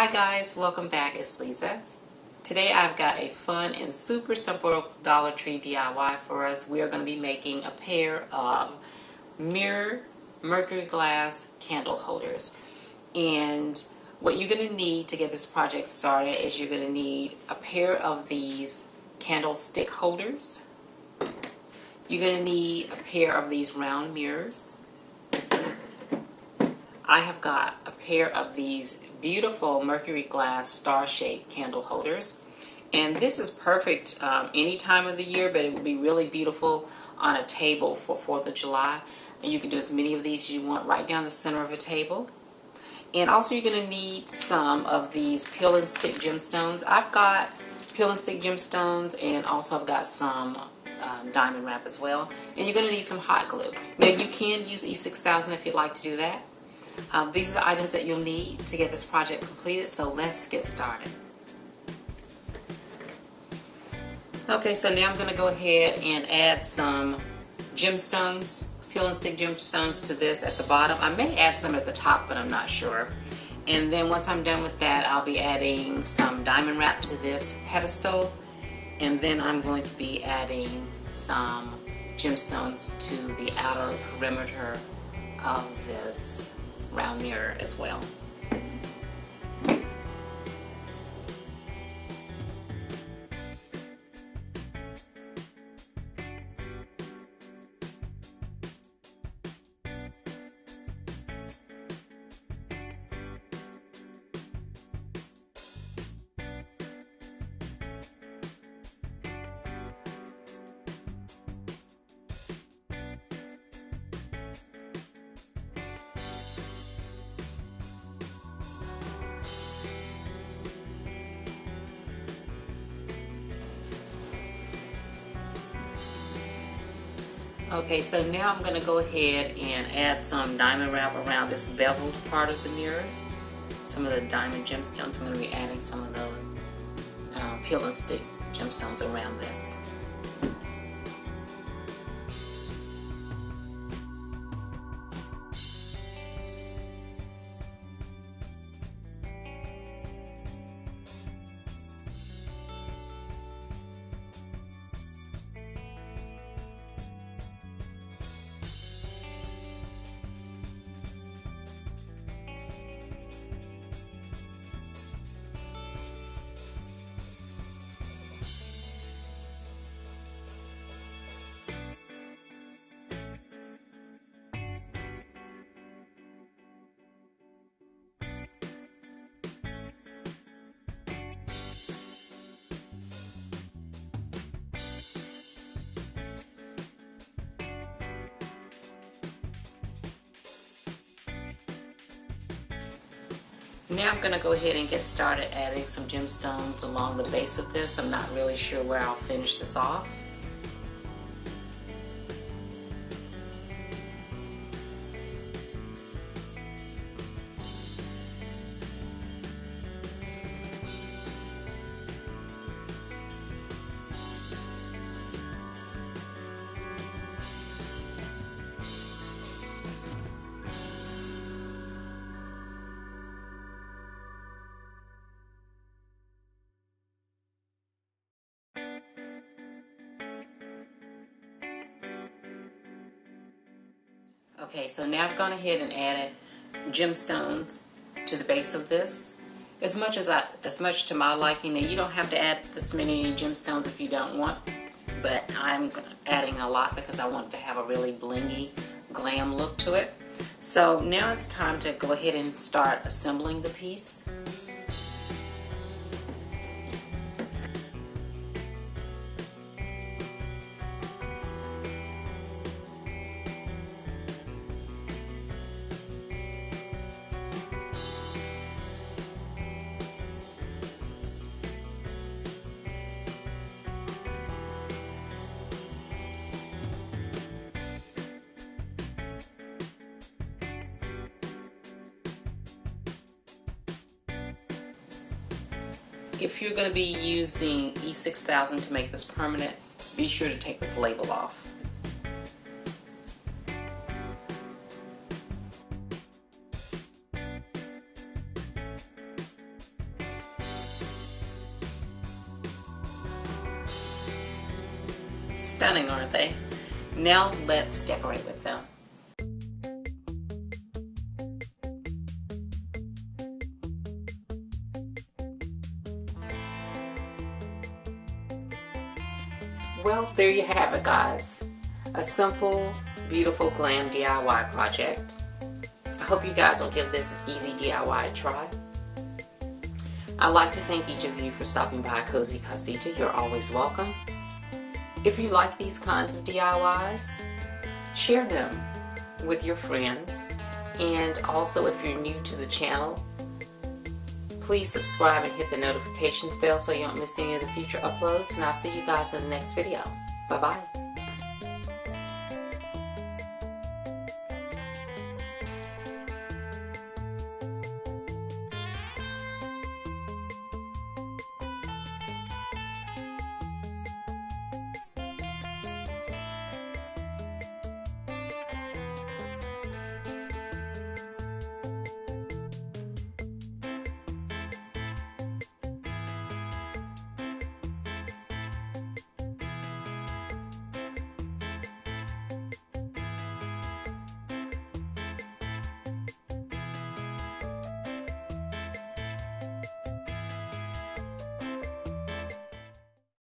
Hi guys, welcome back. It's Lisa. Today I've got a fun and super simple Dollar Tree DIY for us. We are going to be making a pair of mirror mercury glass candle holders. And what you're going to need to get this project started is you're going to need a pair of these candlestick holders. You're going to need a pair of these round mirrors. I have got a pair of these beautiful mercury glass star-shaped candle holders, and this is perfect any time of the year, but it would be really beautiful on a table for 4th of July. And you can do as many of these as you want right down the center of a table. And also you're going to need some of these peel and stick gemstones. I've got peel and stick gemstones, and also I've got some diamond wrap as well. And you're going to need some hot glue. Now you can use E6000 if you'd like to do that. These are the items that you'll need to get this project completed, so let's get started. Okay, so now I'm going to go ahead and add some gemstones, peel and stick gemstones to this at the bottom. I may add some at the top, but I'm not sure. And then once I'm done with that, I'll be adding some diamond wrap to this pedestal, and then I'm going to be adding some gemstones to the outer perimeter of this round mirror as well. Okay, so now I'm going to go ahead and add some diamond wrap around this beveled part of the mirror. Some of the diamond gemstones, I'm going to be adding some of the peel and stick gemstones around this. Now I'm going to go ahead and get started adding some gemstones along the base of this. I'm not really sure where I'll finish this off. Okay, so now I've gone ahead and added gemstones to the base of this. As much to my liking. Now you don't have to add this many gemstones if you don't want, but I'm adding a lot because I want it to have a really blingy, glam look to it. So now it's time to go ahead and start assembling the piece. If you're going to be using E6000 to make this permanent, be sure to take this label off. Stunning, aren't they? Now let's decorate with them. Well, there you have it, guys. A simple, beautiful glam DIY project. I hope you guys will give this easy DIY a try. I'd like to thank each of you for stopping by Cozy Casita. You're always welcome. If you like these kinds of DIYs, share them with your friends. And also, if you're new to the channel, please subscribe and hit the notifications bell so you don't miss any of the future uploads. And I'll see you guys in the next video. Bye-bye.